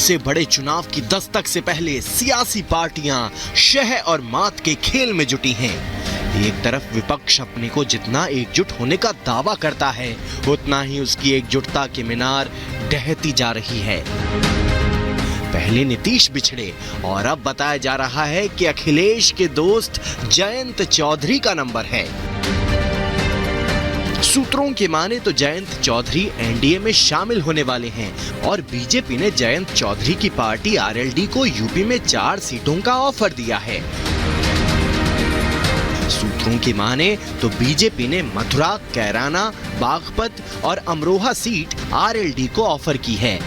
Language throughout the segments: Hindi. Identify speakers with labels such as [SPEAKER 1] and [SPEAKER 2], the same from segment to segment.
[SPEAKER 1] सबसे बड़े चुनाव की दस्तक से पहले सियासी पार्टियां शह और मात के खेल में जुटी हैं। एक तरफ विपक्ष अपने को जितना एकजुट होने का दावा करता है, उतना ही उसकी एकजुटता की मीनार ढहती जा रही है। पहले नीतीश बिछड़े और अब बताया जा रहा है कि अखिलेश के दोस्त जयंत चौधरी का नंबर है। सूत्रों के माने तो जयंत चौधरी एनडीए में शामिल होने वाले हैं और बीजेपी ने जयंत चौधरी की पार्टी आरएलडी को यूपी में 4 सीटों का ऑफर दिया है। सूत्रों की माने तो बीजेपी ने मथुरा, कैराना, बागपत और अमरोहा सीट आरएलडी को ऑफर की है।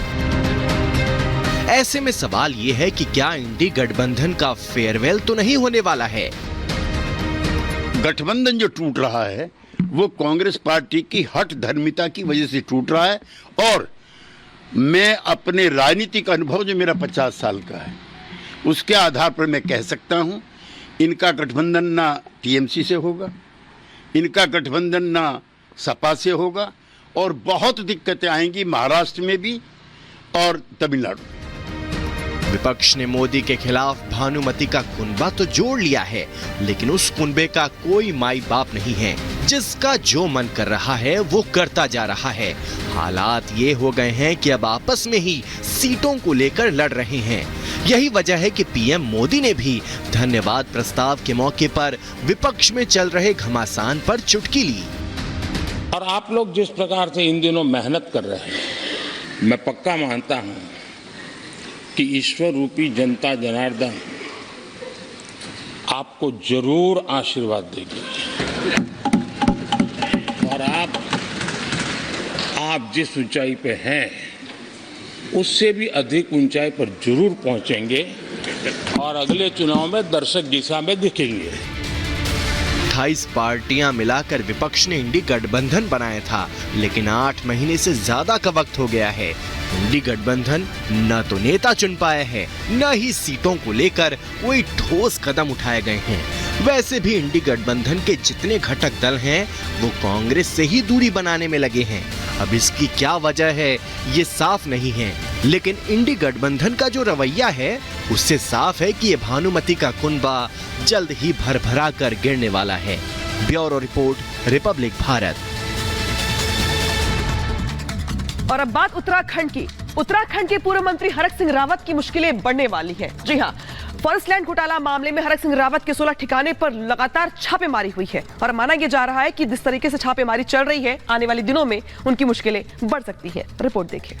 [SPEAKER 1] ऐसे में सवाल ये है कि क्या इंडी गठबंधन का फेयरवेल तो नहीं होने वाला है?
[SPEAKER 2] गठबंधन जो टूट रहा है वो कांग्रेस पार्टी की हठ धर्मिता की वजह से टूट रहा है और मैं अपने राजनीतिक अनुभव जो मेरा 50 साल का है उसके आधार पर मैं कह सकता हूं, इनका गठबंधन ना टीएमसी से होगा, इनका गठबंधन ना सपा से होगा और बहुत दिक्कतें आएंगी महाराष्ट्र में भी और तमिलनाडु।
[SPEAKER 1] विपक्ष ने मोदी के खिलाफ भानुमति का कुनबा तो जोड़ लिया है, लेकिन उस कुनबे का कोई माई बाप नहीं है। जिसका जो मन कर रहा है वो करता जा रहा है। हालात ये हो गए हैं कि अब आपस में ही सीटों को लेकर लड़ रहे हैं। यही वजह है कि पीएम मोदी ने भी धन्यवाद प्रस्ताव के मौके पर विपक्ष में चल रहे घमासान पर चुटकी ली।
[SPEAKER 3] और आप लोग जिस प्रकार से इन दिनों मेहनत कर रहे हैं, मैं पक्का मानता हूं कि ईश्वर रूपी जनता जनार्दन आपको जरूर आशीर्वाद देगी और आप जिस ऊंचाई पे हैं उससे भी अधिक ऊंचाई पर जरूर पहुंचेंगे और अगले चुनाव में दर्शक दिशा में दिखेंगे।
[SPEAKER 1] 28 पार्टियां मिलाकर विपक्ष ने इंडी गठबंधन बनाया था, लेकिन 8 महीने से ज्यादा का वक्त हो गया है। इंडी गठबंधन न तो नेता चुन पाया है, न ही सीटों को लेकर कोई ठोस कदम उठाए गए हैं। वैसे भी इंडी गठबंधन के जितने घटक दल हैं वो कांग्रेस से ही दूरी बनाने में लगे हैं। अब इसकी क्या वजह है ये साफ नहीं है, लेकिन इंडी गठबंधन का जो रवैया है उससे साफ है कि ये भानुमति का कुनबा जल्द ही भरभरा कर गिरने वाला है। Bureau report, Republic Bharat.
[SPEAKER 4] और अब बात उत्तराखंड की। उत्तराखंड के पूर्व मंत्री हरक सिंह रावत की मुश्किलें बढ़ने वाली हैं। जी हां, फॉरेस्ट लैंड घोटाला मामले में हरक सिंह रावत के 16 ठिकाने पर लगातार छापेमारी हुई है और माना यह जा रहा है कि जिस तरीके से छापेमारी चल रही है, आने वाले दिनों में उनकी मुश्किलें बढ़ सकती है। रिपोर्ट देखिए।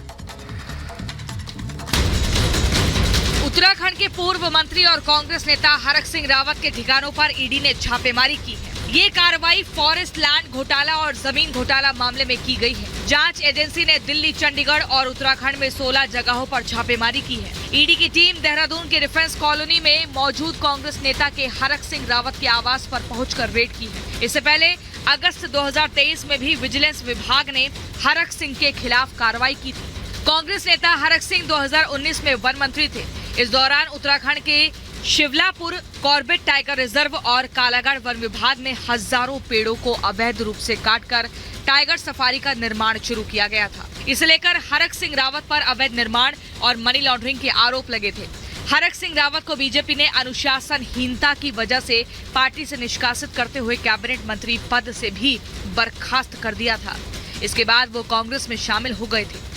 [SPEAKER 5] उत्तराखंड के पूर्व मंत्री और कांग्रेस नेता हरक सिंह रावत के ठिकानों पर ईडी ने छापेमारी की है। ये कार्रवाई फॉरेस्ट लैंड घोटाला और जमीन घोटाला मामले में की गई है। जांच एजेंसी ने दिल्ली, चंडीगढ़ और उत्तराखंड में 16 जगहों पर छापेमारी की है। ईडी की टीम देहरादून के डिफेंस कॉलोनी में मौजूद कांग्रेस नेता के हरक सिंह रावत के आवास पर पहुंचकर रेड की है। इससे पहले अगस्त 2023 में भी विजिलेंस विभाग ने हरक सिंह के खिलाफ कार्रवाई की थी। कांग्रेस नेता हरक सिंह 2019 में वन मंत्री थे। इस दौरान उत्तराखंड के शिवलापुर कॉर्बेट टाइगर रिजर्व और कालागढ़ वन विभाग में हजारों पेड़ों को अवैध रूप से काटकर टाइगर सफारी का निर्माण शुरू किया गया था। इसे लेकर हरक सिंह रावत पर अवैध निर्माण और मनी लॉन्ड्रिंग के आरोप लगे थे। हरक सिंह रावत को बीजेपी ने अनुशासनहीनता की वजह से पार्टी से निष्कासित करते हुए कैबिनेट मंत्री पद से भी बर्खास्त कर दिया था। इसके बाद वो कांग्रेस में शामिल हो गए थे।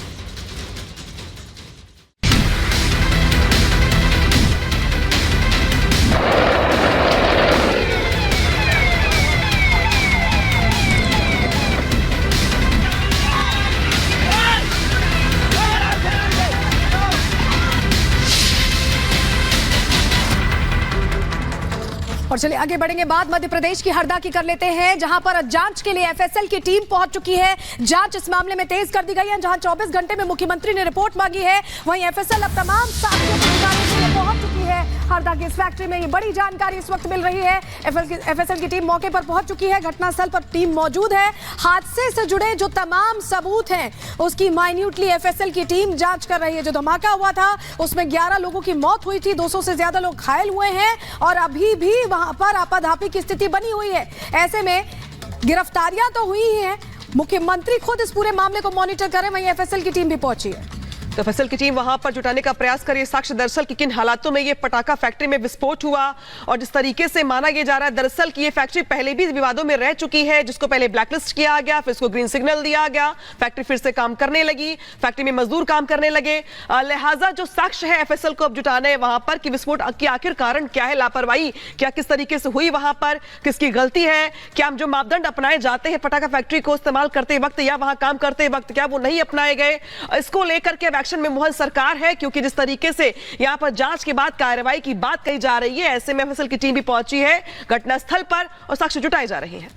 [SPEAKER 6] और चलिए आगे बढ़ेंगे। बात मध्य प्रदेश की हरदा की कर लेते हैं, जहां पर जांच के लिए एफएसएल की टीम पहुंच चुकी है। जांच इस मामले में तेज कर दी गई है। जहां 24 घंटे में मुख्यमंत्री ने रिपोर्ट मांगी है, वहीं एफएसएल अब तमाम साक्ष्यों को जुटाने के लिए पहुंच चुकी है। हरदा की इस फैक्ट्री में ये बड़ी जानकारी इस वक्त मिल रही है। एफएसएल की टीम मौके पर पहुंच चुकी है। घटनास्थल पर टीम मौजूद है। हादसे से जुड़े जो तमाम सबूत हैं उसकी माइन्यूटली एफएसएल की टीम जांच कर रही है। जो धमाका हुआ था उसमें 11 लोगों की मौत हुई थी, 200 से ज्यादा लोग घायल हुए हैं और अभी भी वहां पर आपाधापी की स्थिति बनी हुई है। ऐसे में गिरफ्तारियां तो हुई ही हैं, मुख्यमंत्री खुद इस पूरे मामले को मॉनिटर करें, वहीं एफएसएल की टीम भी पहुंची है।
[SPEAKER 4] तो एफएसएल की टीम वहां पर जुटाने का प्रयास कर रही है साक्ष्य दरअसल कि किन हालातों में ये पटाखा फैक्ट्री में विस्फोट हुआ और जिस तरीके से माना यह जा रहा है दरअसल कि ये फैक्ट्री पहले भी विवादों में रह चुकी है, जिसको पहले ब्लैकलिस्ट किया गया, फिर इसको ग्रीन सिग्नल दिया गया, फैक्ट्री फिर से काम करने लगी, फैक्ट्री में मजदूर काम करने लगे। लिहाजा जो साक्ष्य है एफएसएल को अब जुटाना है वहां पर कि विस्फोट की आखिर कारण क्या है, लापरवाही क्या किस तरीके से हुई, वहां पर किसकी गलती है, क्या जो मापदंड अपनाए जाते हैं पटाखा फैक्ट्री को इस्तेमाल करते वक्त या वहां काम करते वक्त क्या वो नहीं अपनाए गए, इसको लेकर के एक्शन में मोहन सरकार है। क्योंकि जिस तरीके से यहां पर जांच के बाद कार्रवाई की बात कही जा रही है, ऐसे में एफएसएल की टीम भी पहुंची है घटनास्थल पर और साक्ष्य जुटाए जा रहे हैं।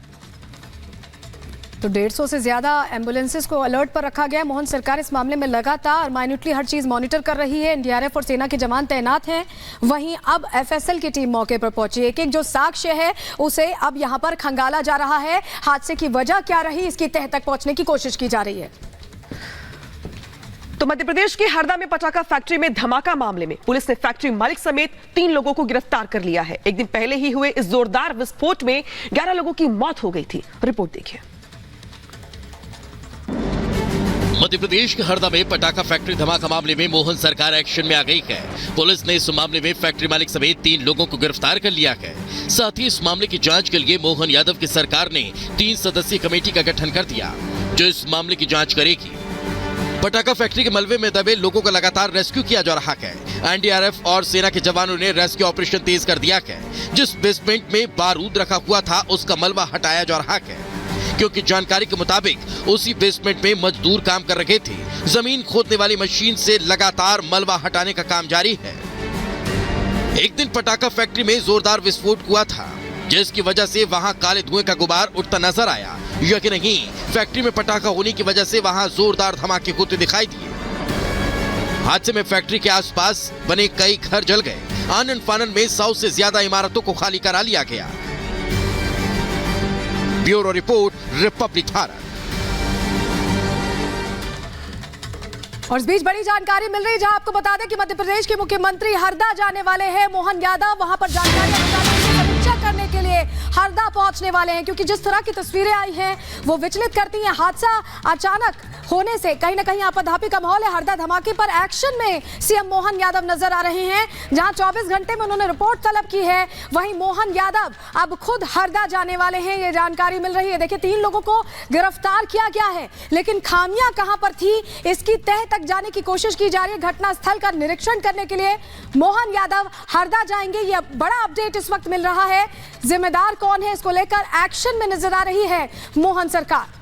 [SPEAKER 6] तो 150 से ज्यादा एम्बुलेंसेस को अलर्ट पर रखा गया है। मोहन सरकार इस मामले में लगातार माइन्यूटली हर चीज मॉनिटर कर रही है। एनडीआरएफ और सेना के जवान तैनात हैं। वहीं अब एफएसएल की टीम मौके पर पहुंची। एक एक जो साक्ष्य है उसे अब यहां पर खंगाला जा रहा है। हादसे की वजह क्या रही, इसकी तह तक पहुंचने की कोशिश की जा रही है।
[SPEAKER 4] तो मध्य प्रदेश के हरदा में पटाखा फैक्ट्री में धमाका मामले में पुलिस ने फैक्ट्री मालिक समेत 3 लोगों को गिरफ्तार कर लिया है। एक दिन पहले ही हुए इस जोरदार विस्फोट में 11 लोगों की मौत हो गई थी। रिपोर्ट देखिए।
[SPEAKER 7] मध्य प्रदेश के हरदा में पटाखा फैक्ट्री धमाका मामले में मोहन सरकार एक्शन में आ गई है। पुलिस ने इस मामले में फैक्ट्री मालिक समेत 3 लोगों को गिरफ्तार कर लिया है। साथ ही इस मामले की जांच के लिए मोहन यादव की सरकार ने 3 सदस्यीय कमेटी का गठन कर दिया, जो इस मामले की जांच करेगी। पटाखा फैक्ट्री के मलबे में दबे लोगों का लगातार रेस्क्यू किया जा रहा है। एनडीआरएफ और सेना के जवानों ने रेस्क्यू ऑपरेशन तेज कर दिया है। जिस बेसमेंट में बारूद रखा हुआ था उसका मलबा हटाया जा रहा है, क्योंकि जानकारी के मुताबिक उसी बेसमेंट में मजदूर काम कर रहे थे। जमीन खोदने वाली मशीन से लगातार मलबा हटाने का काम जारी है। एक दिन पटाखा फैक्ट्री में जोरदार विस्फोट हुआ था, जिसकी वजह से वहां काले धुएं का गुबार उठता नजर आया। यकीन नहीं, फैक्ट्री में पटाखा होने की वजह से वहां जोरदार धमाके होते दिखाई दिए। हादसे में फैक्ट्री के आसपास बने कई घर जल गए। आनन फानन में 100 से ज्यादा इमारतों को खाली करा लिया गया। Bureau report, Republic Bharat.
[SPEAKER 6] और इस बीच बड़ी जानकारी मिल रही है, जहां आपको बता दें कि मध्य प्रदेश के मुख्यमंत्री हरदा जाने वाले हैं। मोहन यादव वहां पर जानकारी समीक्षा करने के लिए हरदा पहुंचने वाले हैं, क्योंकि जिस तरह की तस्वीरें आई हैं वो विचलित करती हैं। हादसा अचानक होने से कहीं ना कहीं आपाधापी का माहौल है। हरदा धमाके पर एक्शन में सीएम मोहन यादव नजर आ रहे हैं, जहां 24 घंटे में उन्होंने रिपोर्ट तलब की है। वहीं मोहन यादव अब खुद हरदा जाने वाले हैं, ये जानकारी मिल रही है। देखिए, 3 लोगों को गिरफ्तार किया गया है, लेकिन खामियां कहां पर थी इसकी तह तक जाने की कोशिश की जा रही है। घटनास्थल का निरीक्षण करने के लिए मोहन यादव हरदा जाएंगे। यह बड़ा अपडेट इस वक्त मिल रहा है। जिम्मेदार कौन है, इसको लेकर एक्शन में नजर आ रही है मोहन सरकार।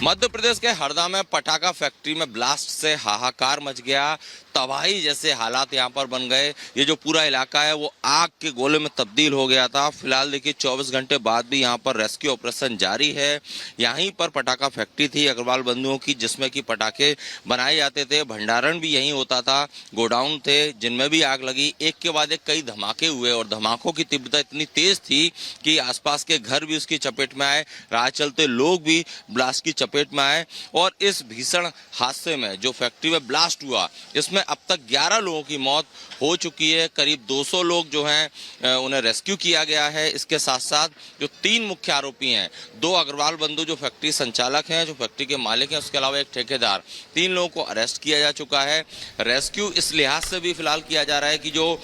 [SPEAKER 8] मध्य प्रदेश के हरदा में पटाखा फैक्ट्री में ब्लास्ट से हाहाकार मच गया। तबाही जैसे हालात यहाँ पर बन गए। ये जो पूरा इलाका है वो आग के गोले में तब्दील हो गया था। फिलहाल देखिए 24 घंटे बाद भी यहाँ पर रेस्क्यू ऑपरेशन जारी है। यहीं पर पटाखा फैक्ट्री थी अग्रवाल बंधुओं की, जिसमें कि पटाखे बनाए जाते थे। भंडारण भी यहीं होता था। गोडाउन थे जिनमें भी आग लगी। एक के बाद एक कई धमाके हुए और धमाकों की तीव्रता इतनी तेज थी कि आसपास के घर भी उसकी चपेट में आए, राह चलते लोग भी ब्लास्ट की चपेट में आए। और इस भीषण हादसे में जो फैक्ट्री में ब्लास्ट हुआ, इसमें अब तक 11 लोगों की मौत हो चुकी है। करीब 200 लोग जो हैं उन्हें रेस्क्यू किया गया है। इसके साथ साथ जो 3 मुख्य आरोपी हैं, 2 अग्रवाल बंधु जो फैक्ट्री संचालक हैं, जो फैक्ट्री के मालिक हैं, उसके अलावा एक ठेकेदार, 3 लोगों को अरेस्ट किया जा चुका है। रेस्क्यू इस लिहाज से भी फिलहाल किया जा रहा है कि जो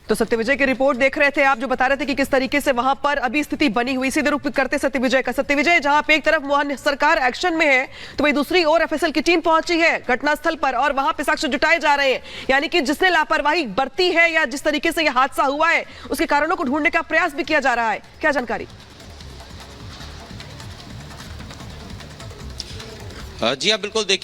[SPEAKER 4] तो सत्यविजय की रिपोर्ट देख रहे थे आप, जो बता रहे थे कि किस तरीके से वहां पर अभी स्थिति बनी हुई। सीधे रुख करते सत्यविजय का। सत्यविजय, जहां पे एक तरफ मोहन सरकार एक्शन में है, तो वही दूसरी ओर एफएसएल की टीम पहुंची है घटनास्थल पर और वहां पे साक्ष्य जुटाए जा रहे हैं। यानी कि जिसने लापरवाही बरती है या जिस तरीके से यह हादसा हुआ है उसके कारणों को ढूंढने का प्रयास भी किया जा रहा है। क्या जानकारी?
[SPEAKER 8] जी हाँ, बिल्कुल। देखिए